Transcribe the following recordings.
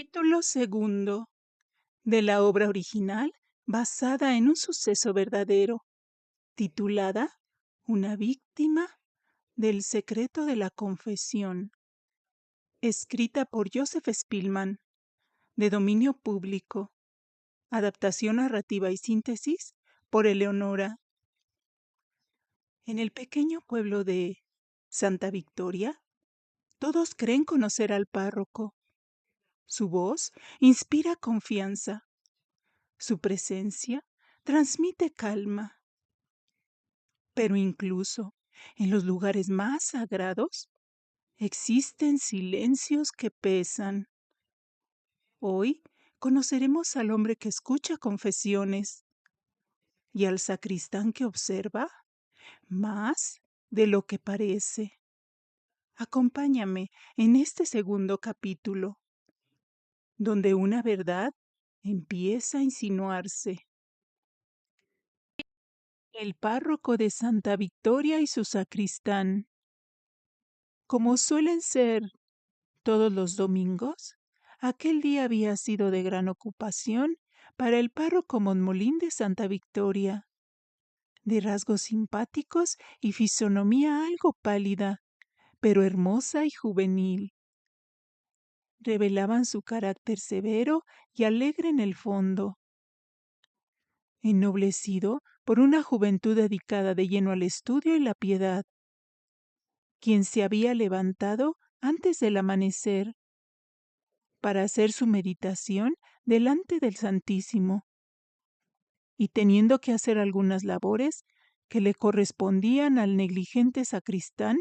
Capítulo segundo de la obra original basada en un suceso verdadero, titulada Una víctima del secreto de la confesión, escrita por Joseph Spillman, de dominio público, adaptación narrativa y síntesis por Eleonora. En el pequeño pueblo de Santa Victoria, todos creen conocer al párroco. Su voz inspira confianza. Su presencia transmite calma, pero incluso en los lugares más sagrados existen silencios que pesan. Hoy conoceremos al hombre que escucha confesiones y al sacristán que observa más de lo que parece. Acompáñame en este segundo capítulo, donde una verdad empieza a insinuarse. El párroco de Santa Victoria y su sacristán. Como suelen ser todos los domingos, aquel día había sido de gran ocupación para el párroco Monmolín de Santa Victoria. De rasgos simpáticos y fisonomía algo pálida, pero hermosa y juvenil. Revelaban su carácter severo y alegre en el fondo, ennoblecido por una juventud dedicada de lleno al estudio y la piedad, quien se había levantado antes del amanecer para hacer su meditación delante del Santísimo, y teniendo que hacer algunas labores que le correspondían al negligente sacristán,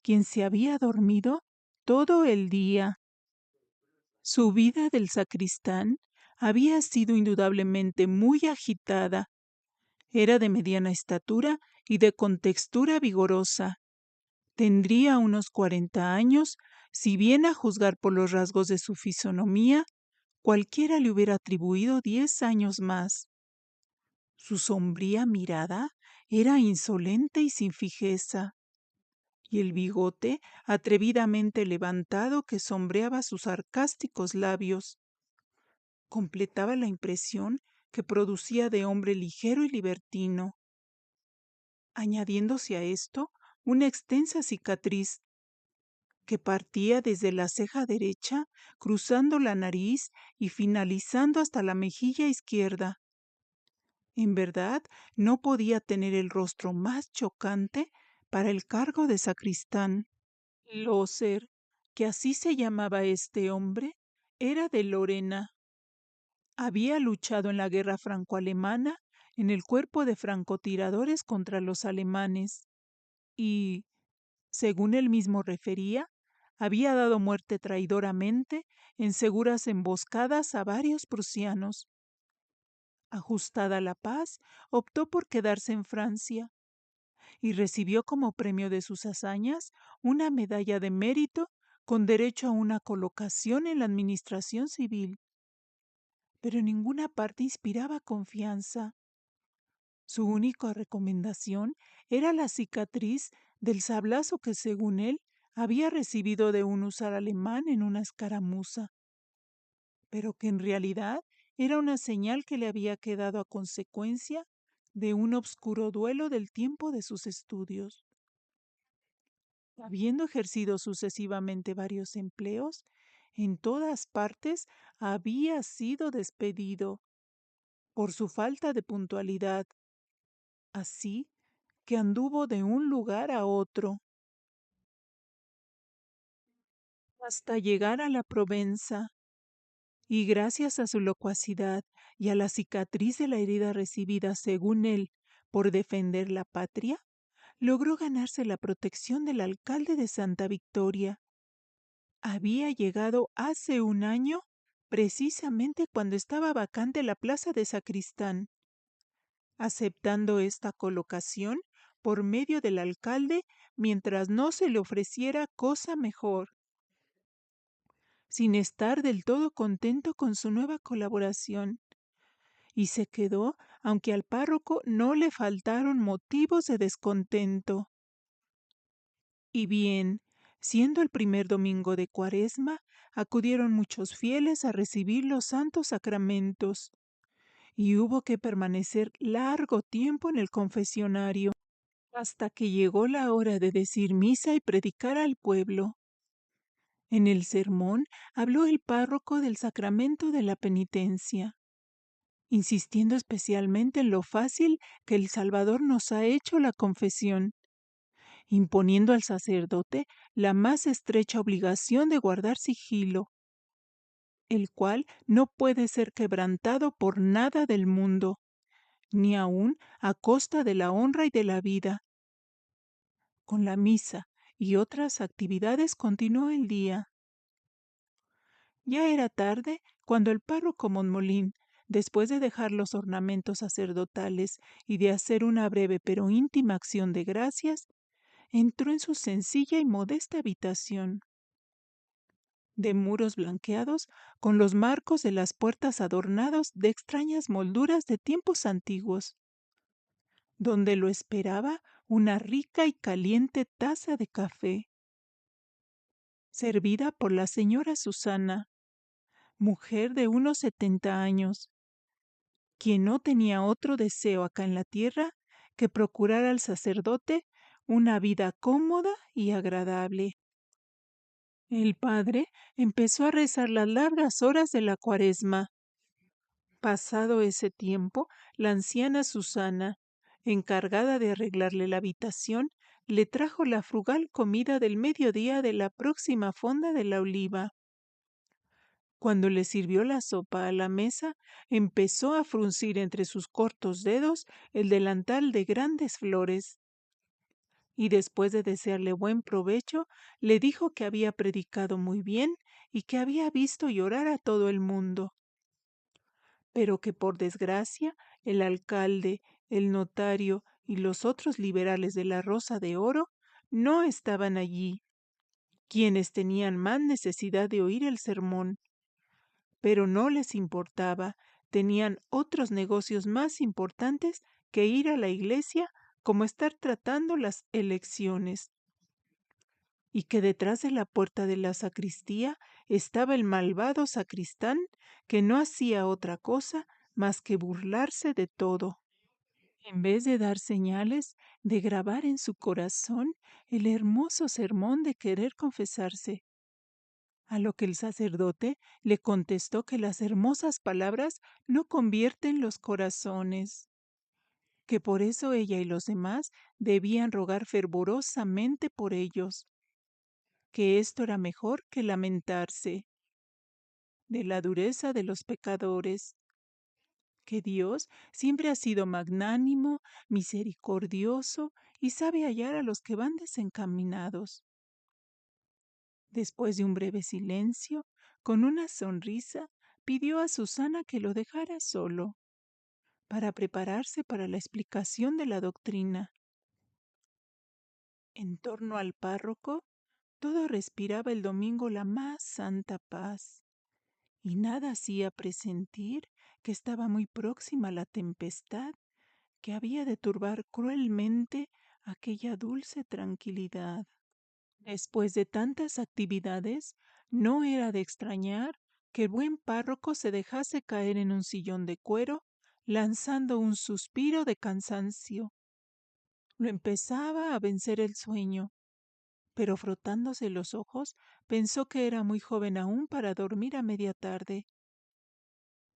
quien se había dormido todo el día. Su vida del sacristán había sido indudablemente muy agitada. Era de mediana estatura y de contextura vigorosa. Tendría unos 40 años, si bien a juzgar por los rasgos de su fisonomía, cualquiera le hubiera atribuido 10 años más. Su sombría mirada era insolente y sin fijeza, y el bigote atrevidamente levantado que sombreaba sus sarcásticos labios completaba la impresión que producía de hombre ligero y libertino, añadiéndose a esto una extensa cicatriz que partía desde la ceja derecha, cruzando la nariz y finalizando hasta la mejilla izquierda. En verdad, no podía tener el rostro más chocante para el cargo de sacristán. Loser, que así se llamaba este hombre, era de Lorena. Había luchado en la guerra franco-alemana en el cuerpo de francotiradores contra los alemanes y, según él mismo refería, había dado muerte traidoramente en seguras emboscadas a varios prusianos. Ajustada la paz, optó por quedarse en Francia y recibió como premio de sus hazañas una medalla de mérito con derecho a una colocación en la administración civil. Pero en ninguna parte inspiraba confianza. Su única recomendación era la cicatriz del sablazo que, según él, había recibido de un húsar alemán en una escaramuza, pero que en realidad era una señal que le había quedado a consecuencia de un obscuro duelo del tiempo de sus estudios. Habiendo ejercido sucesivamente varios empleos, en todas partes había sido despedido por su falta de puntualidad, así que anduvo de un lugar a otro hasta llegar a la Provenza, y gracias a su locuacidad y a la cicatriz de la herida recibida, según él, por defender la patria, logró ganarse la protección del alcalde de Santa Victoria. Había llegado hace un año, precisamente cuando estaba vacante la plaza de sacristán, aceptando esta colocación por medio del alcalde mientras no se le ofreciera cosa mejor, sin estar del todo contento con su nueva colaboración, y se quedó aunque al párroco no le faltaron motivos de descontento. Y bien, Siendo el primer domingo de Cuaresma, acudieron muchos fieles a recibir los santos sacramentos, y hubo que permanecer largo tiempo en el confesionario, hasta que llegó la hora de decir misa y predicar al pueblo. En el sermón habló el párroco del sacramento de la penitencia, insistiendo especialmente en lo fácil que el Salvador nos ha hecho la confesión, imponiendo al sacerdote la más estrecha obligación de guardar sigilo, el cual no puede ser quebrantado por nada del mundo, ni aun a costa de la honra y de la vida. Con la misa y otras actividades continuó el día. Ya era tarde cuando el párroco Monmolín, después de dejar los ornamentos sacerdotales y de hacer una breve pero íntima acción de gracias, entró en su sencilla y modesta habitación, de muros blanqueados, con los marcos de las puertas adornados de extrañas molduras de tiempos antiguos, donde lo esperaba una rica y caliente taza de café, servida por la señora Susana, mujer de unos 70 años, quien no tenía otro deseo acá en la tierra que procurar al sacerdote una vida cómoda y agradable. El padre empezó a rezar las largas horas de la Cuaresma. Pasado ese tiempo, la anciana Susana, encargada de arreglarle la habitación, le trajo la frugal comida del mediodía de la próxima fonda de la Oliva. Cuando le sirvió la sopa a la mesa, empezó a fruncir entre sus cortos dedos el delantal de grandes flores, y después de desearle buen provecho, le dijo que había predicado muy bien y que había visto llorar a todo el mundo, pero que por desgracia el alcalde, el notario y los otros liberales de la Rosa de Oro no estaban allí, quienes tenían más necesidad de oír el sermón, pero no les importaba, tenían otros negocios más importantes que ir a la iglesia, como estar tratando las elecciones, y que detrás de la puerta de la sacristía estaba el malvado sacristán, que no hacía otra cosa más que burlarse de todo, en vez de dar señales de grabar en su corazón el hermoso sermón de querer confesarse. A lo que el sacerdote le contestó que las hermosas palabras no convierten los corazones, que por eso ella y los demás debían rogar fervorosamente por ellos, que esto era mejor que lamentarse de la dureza de los pecadores, que Dios siempre ha sido magnánimo, misericordioso y sabe hallar a los que van desencaminados. Después de un breve silencio, con una sonrisa, pidió a Susana que lo dejara solo, para prepararse para la explicación de la doctrina. En torno al párroco, todo respiraba el domingo la más santa paz, y nada hacía presentir que estaba muy próxima la tempestad que había de turbar cruelmente aquella dulce tranquilidad. Después de tantas actividades, no era de extrañar que el buen párroco se dejase caer en un sillón de cuero, lanzando un suspiro de cansancio. Lo empezaba a vencer el sueño, pero frotándose los ojos, pensó que era muy joven aún para dormir a media tarde,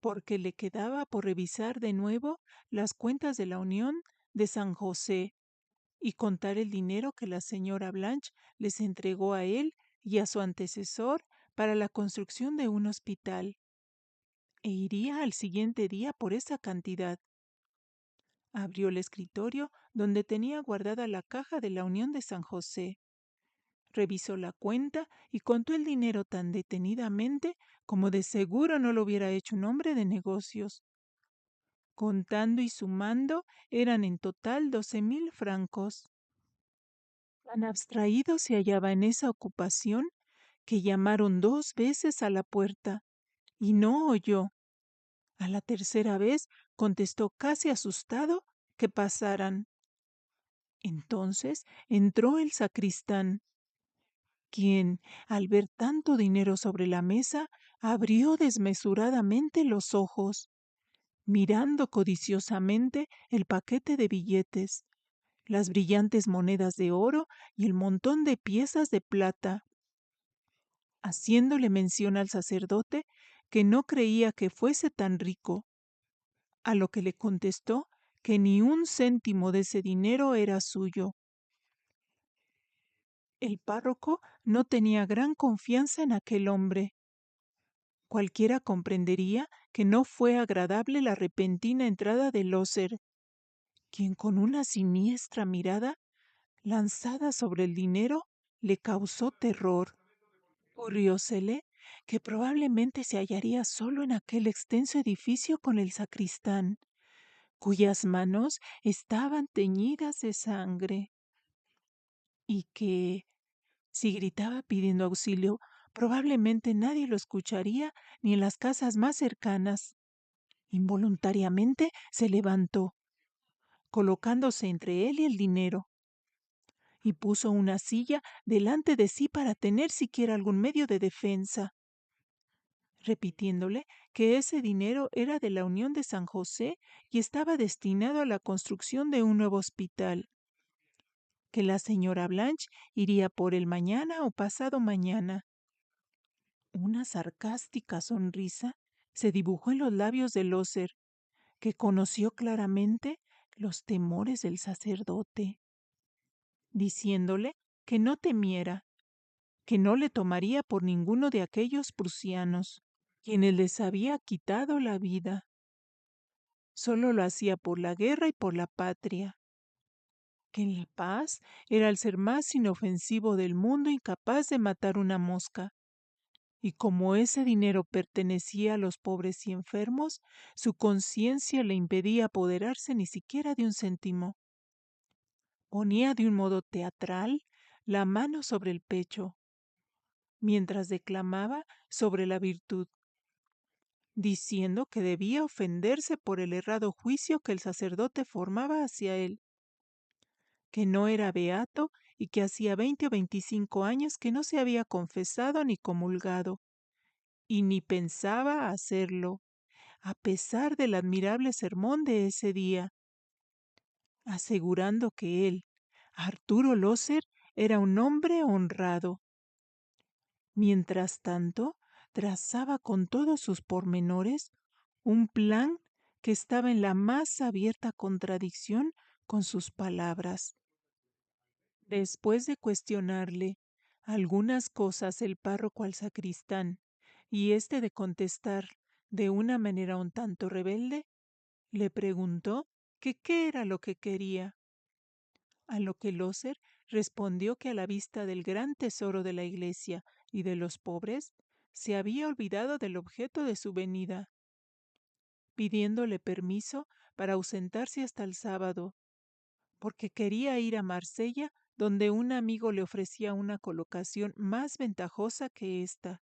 porque le quedaba por revisar de nuevo las cuentas de la Unión de San José y contar el dinero que la señora Blanche les entregó a él y a su antecesor para la construcción de un hospital, e iría al siguiente día por esa cantidad. Abrió el escritorio donde tenía guardada la caja de la Unión de San José, revisó la cuenta y contó el dinero tan detenidamente como de seguro no lo hubiera hecho un hombre de negocios. Contando y sumando, eran en total 12,000 francos. Tan abstraído se hallaba en esa ocupación que llamaron 2 veces a la puerta y no oyó. A la tercera vez contestó casi asustado que pasaran. Entonces entró el sacristán, quien, al ver tanto dinero sobre la mesa, abrió desmesuradamente los ojos, mirando codiciosamente el paquete de billetes, las brillantes monedas de oro y el montón de piezas de plata, haciéndole mención al sacerdote que no creía que fuese tan rico, a lo que le contestó que ni un céntimo de ese dinero era suyo. El párroco no tenía gran confianza en aquel hombre. Cualquiera comprendería que no fue agradable la repentina entrada de Loser, quien con una siniestra mirada lanzada sobre el dinero le causó terror. Ocurriósele que probablemente se hallaría solo en aquel extenso edificio con el sacristán, cuyas manos estaban teñidas de sangre, y que, si gritaba pidiendo auxilio, probablemente nadie lo escucharía ni en las casas más cercanas. Involuntariamente se levantó, colocándose entre él y el dinero, y puso una silla delante de sí para tener siquiera algún medio de defensa, repitiéndole que ese dinero era de la Unión de San José y estaba destinado a la construcción de un nuevo hospital, que la señora Blanche iría por él mañana o pasado mañana. Una sarcástica sonrisa se dibujó en los labios de Loser, que conoció claramente los temores del sacerdote, diciéndole que no temiera, que no le tomaría por ninguno de aquellos prusianos, quienes les había quitado la vida. Solo lo hacía por la guerra y por la patria, que en la paz era el ser más inofensivo del mundo, incapaz de matar una mosca. Y como ese dinero pertenecía a los pobres y enfermos, su conciencia le impedía apoderarse ni siquiera de un céntimo. Ponía de un modo teatral la mano sobre el pecho, mientras declamaba sobre la virtud, diciendo que debía ofenderse por el errado juicio que el sacerdote formaba hacia él, que no era beato y que hacía 20 o 25 años que no se había confesado ni comulgado, y ni pensaba hacerlo, a pesar del admirable sermón de ese día, asegurando que él, Arturo Loser, era un hombre honrado. Mientras tanto, trazaba con todos sus pormenores un plan que estaba en la más abierta contradicción con sus palabras. Después de cuestionarle algunas cosas el párroco al sacristán, y éste de contestar de una manera un tanto rebelde, le preguntó que qué era lo que quería, a lo que Loser respondió que a la vista del gran tesoro de la iglesia y de los pobres, se había olvidado del objeto de su venida, pidiéndole permiso para ausentarse hasta el sábado, porque quería ir a Marsella, donde un amigo le ofrecía una colocación más ventajosa que ésta,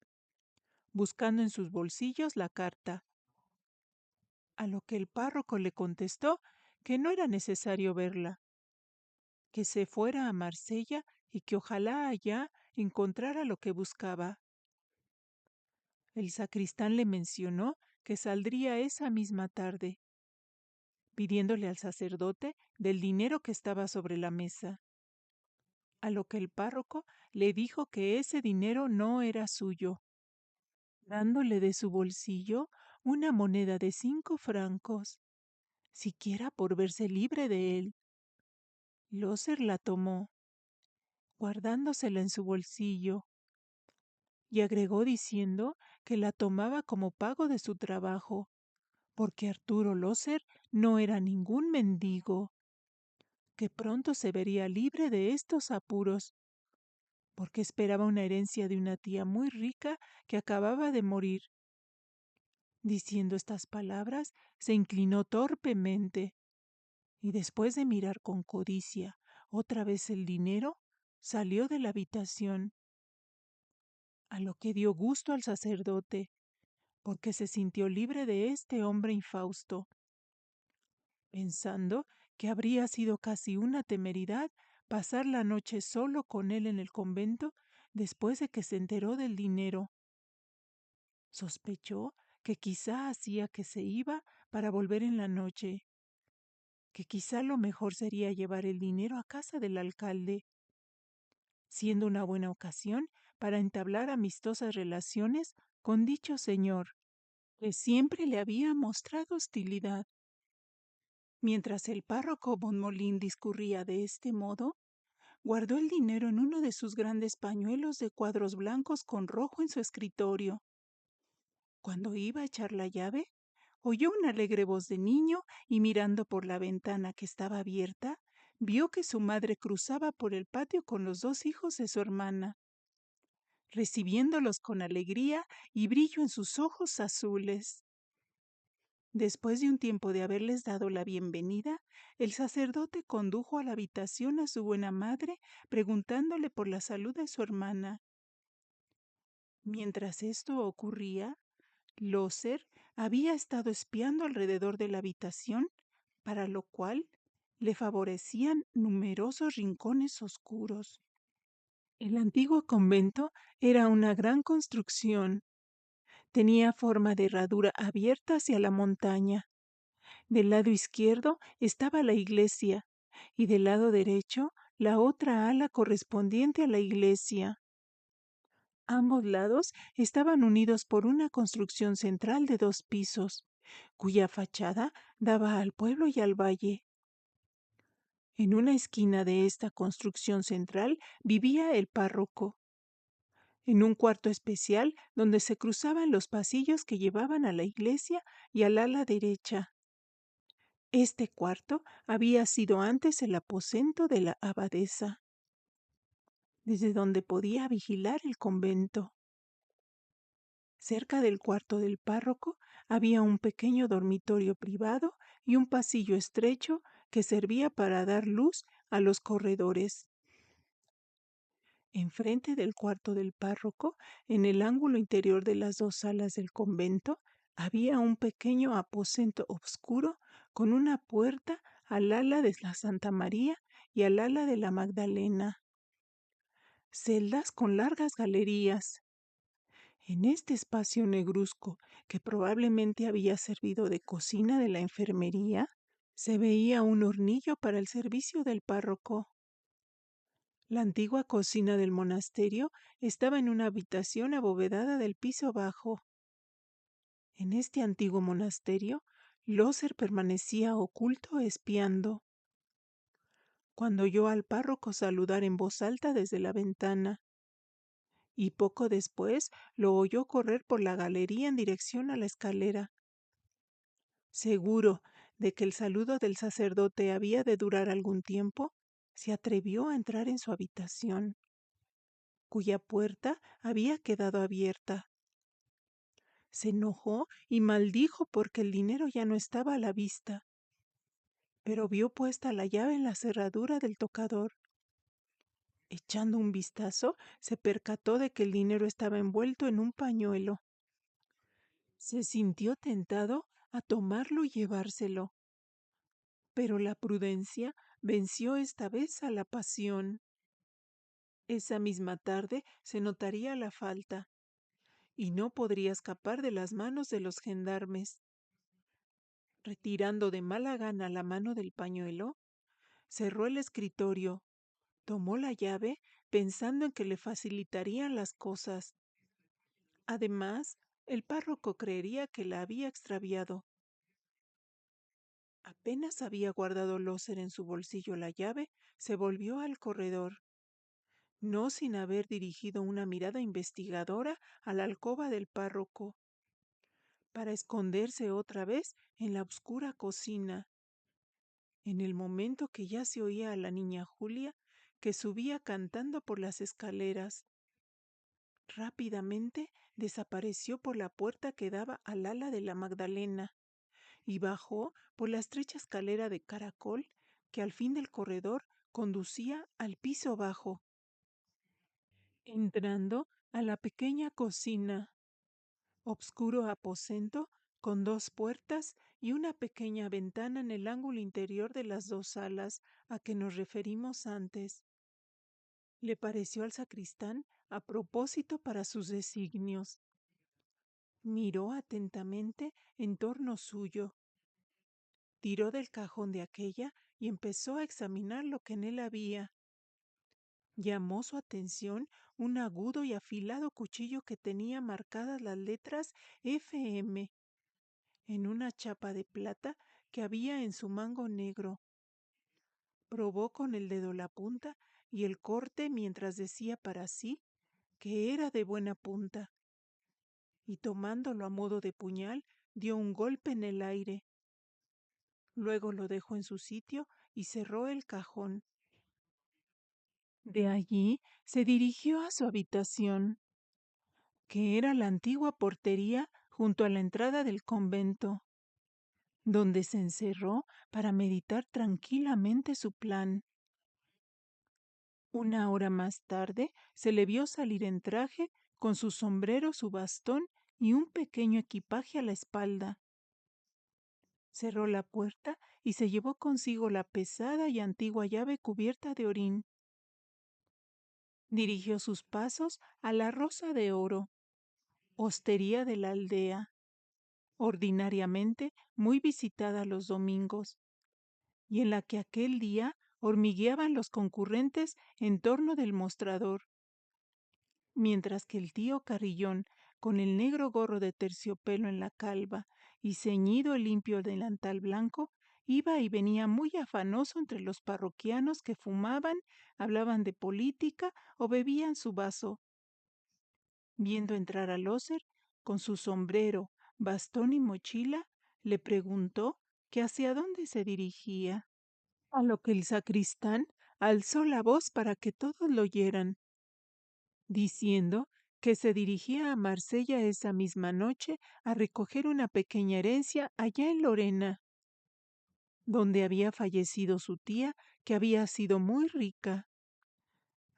buscando en sus bolsillos la carta, a lo que el párroco le contestó que no era necesario verla, que se fuera a Marsella y que ojalá allá encontrara lo que buscaba. El sacristán le mencionó que saldría esa misma tarde, pidiéndole al sacerdote del dinero que estaba sobre la mesa, a lo que el párroco le dijo que ese dinero no era suyo, dándole de su bolsillo una moneda de 5 francos, siquiera por verse libre de él. Loser la tomó, guardándosela en su bolsillo, y agregó diciendo que la tomaba como pago de su trabajo, porque Arturo Loser no era ningún mendigo, que pronto se vería libre de estos apuros, porque esperaba una herencia de una tía muy rica que acababa de morir. Diciendo estas palabras, se inclinó torpemente, y después de mirar con codicia otra vez el dinero, salió de la habitación, a lo que dio gusto al sacerdote, porque se sintió libre de este hombre infausto, pensando que habría sido casi una temeridad pasar la noche solo con él en el convento, después de que se enteró del dinero. Sospechó que quizá hacía que se iba para volver en la noche, que quizá lo mejor sería llevar el dinero a casa del alcalde, siendo una buena ocasión para entablar amistosas relaciones con dicho señor, que siempre le había mostrado hostilidad. Mientras el párroco Bonmolín discurría de este modo, guardó el dinero en uno de sus grandes pañuelos de cuadros blancos con rojo en su escritorio. Cuando iba a echar la llave, oyó una alegre voz de niño y mirando por la ventana que estaba abierta, vio que su madre cruzaba por el patio con los dos hijos de su hermana, recibiéndolos con alegría y brillo en sus ojos azules. Después de un tiempo de haberles dado la bienvenida, el sacerdote condujo a la habitación a su buena madre, preguntándole por la salud de su hermana. Mientras esto ocurría, Loser había estado espiando alrededor de la habitación, para lo cual le favorecían numerosos rincones oscuros. El antiguo convento era una gran construcción. Tenía forma de herradura abierta hacia la montaña. Del lado izquierdo estaba la iglesia y del lado derecho la otra ala correspondiente a la iglesia. Ambos lados estaban unidos por una construcción central de 2 pisos, cuya fachada daba al pueblo y al valle. En una esquina de esta construcción central vivía el párroco, en un cuarto especial donde se cruzaban los pasillos que llevaban a la iglesia y al ala derecha. Este cuarto había sido antes el aposento de la abadesa, desde donde podía vigilar el convento. Cerca del cuarto del párroco había un pequeño dormitorio privado y un pasillo estrecho que servía para dar luz a los corredores. Enfrente del cuarto del párroco, en el ángulo interior de las 2 salas del convento, había un pequeño aposento oscuro con una puerta al ala de la Santa María y al ala de la Magdalena. Celdas con largas galerías. En este espacio negruzco, que probablemente había servido de cocina de la enfermería, se veía un hornillo para el servicio del párroco. La antigua cocina del monasterio estaba en una habitación abovedada del piso bajo. En este antiguo monasterio, Loser permanecía oculto espiando. Cuando oyó al párroco saludar en voz alta desde la ventana, y poco después lo oyó correr por la galería en dirección a la escalera. Seguro de que el saludo del sacerdote había de durar algún tiempo, se atrevió a entrar en su habitación, cuya puerta había quedado abierta. Se enojó y maldijo porque el dinero ya no estaba a la vista, pero vio puesta la llave en la cerradura del tocador. Echando un vistazo, se percató de que el dinero estaba envuelto en un pañuelo. Se sintió tentado a tomarlo y llevárselo, pero la prudencia venció esta vez a la pasión. Esa misma tarde se notaría la falta, y no podría escapar de las manos de los gendarmes. Retirando de mala gana la mano del pañuelo, cerró el escritorio, tomó la llave pensando en que le facilitarían las cosas. Además, el párroco creería que la había extraviado. Apenas había guardado Loser en su bolsillo la llave, se volvió al corredor, no sin haber dirigido una mirada investigadora a la alcoba del párroco, para esconderse otra vez en la oscura cocina. En el momento que ya se oía a la niña Julia, que subía cantando por las escaleras, rápidamente desapareció por la puerta que daba al ala de la Magdalena y bajó por la estrecha escalera de caracol que al fin del corredor conducía al piso bajo. Entrando a la pequeña cocina, obscuro aposento con 2 puertas y una pequeña ventana en el ángulo interior de las 2 salas a que nos referimos antes. Le pareció al sacristán a propósito para sus designios. Miró atentamente en torno suyo, tiró del cajón de aquella y empezó a examinar lo que en él había. Llamó su atención un agudo y afilado cuchillo que tenía marcadas las letras FM en una chapa de plata que había en su mango negro. Probó con el dedo la punta y el corte mientras decía para sí que era de buena punta, y tomándolo a modo de puñal, dio un golpe en el aire. Luego lo dejó en su sitio y cerró el cajón. De allí se dirigió a su habitación, que era la antigua portería junto a la entrada del convento, donde se encerró para meditar tranquilamente su plan. Una hora más tarde se le vio salir en traje, con su sombrero, su bastón y un pequeño equipaje a la espalda. Cerró la puerta y se llevó consigo la pesada y antigua llave cubierta de orín. Dirigió sus pasos a la Rosa de Oro, hostería de la aldea, ordinariamente muy visitada los domingos, y en la que aquel día hormigueaban los concurrentes en torno del mostrador, mientras que el tío Carrillón, con el negro gorro de terciopelo en la calva y ceñido el limpio delantal blanco, iba y venía muy afanoso entre los parroquianos que fumaban, hablaban de política o bebían su vaso. Viendo entrar a Loser con su sombrero, bastón y mochila, le preguntó que hacia dónde se dirigía, a lo que el sacristán alzó la voz para que todos lo oyeran, diciendo que se dirigía a Marsella esa misma noche a recoger una pequeña herencia allá en Lorena, donde había fallecido su tía, que había sido muy rica,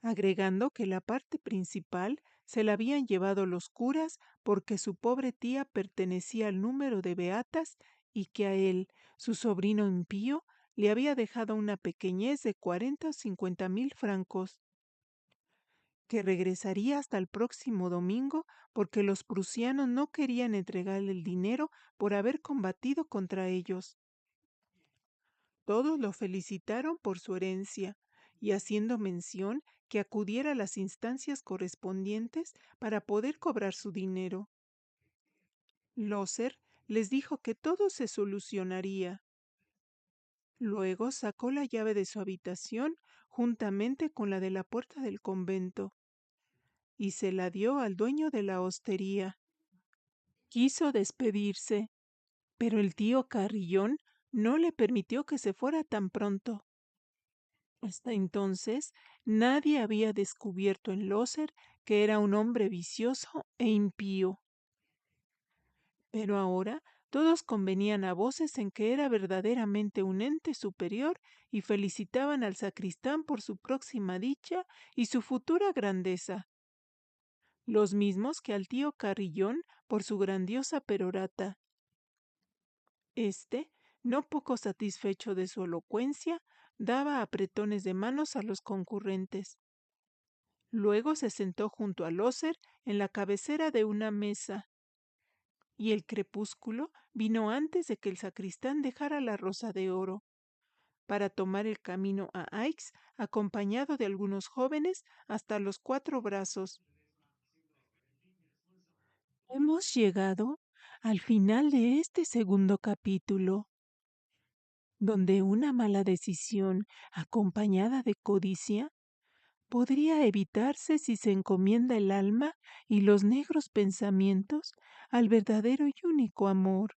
agregando que la parte principal se la habían llevado los curas porque su pobre tía pertenecía al número de beatas y que a él, su sobrino impío, le había dejado una pequeñez de 40 o 50 mil francos, que regresaría hasta el próximo domingo porque los prusianos no querían entregarle el dinero por haber combatido contra ellos. Todos lo felicitaron por su herencia y haciendo mención que acudiera a las instancias correspondientes para poder cobrar su dinero. Loser les dijo que todo se solucionaría. Luego sacó la llave de su habitación juntamente con la de la puerta del convento y se la dio al dueño de la hostería. Quiso despedirse, pero el tío Carrillón no le permitió que se fuera tan pronto. Hasta entonces nadie había descubierto en Loser que era un hombre vicioso e impío. Pero ahora todos convenían a voces en que era verdaderamente un ente superior y felicitaban al sacristán por su próxima dicha y su futura grandeza, los mismos que al tío Carrillón por su grandiosa perorata. Este, no poco satisfecho de su elocuencia, daba apretones de manos a los concurrentes. Luego se sentó junto a Loser en la cabecera de una mesa, y el crepúsculo vino antes de que el sacristán dejara la Rosa de Oro, para tomar el camino a Aix, acompañado de algunos jóvenes hasta los Cuatro Brazos. Hemos llegado al final de este segundo capítulo, donde una mala decisión acompañada de codicia podría evitarse si se encomienda el alma y los negros pensamientos al verdadero y único amor.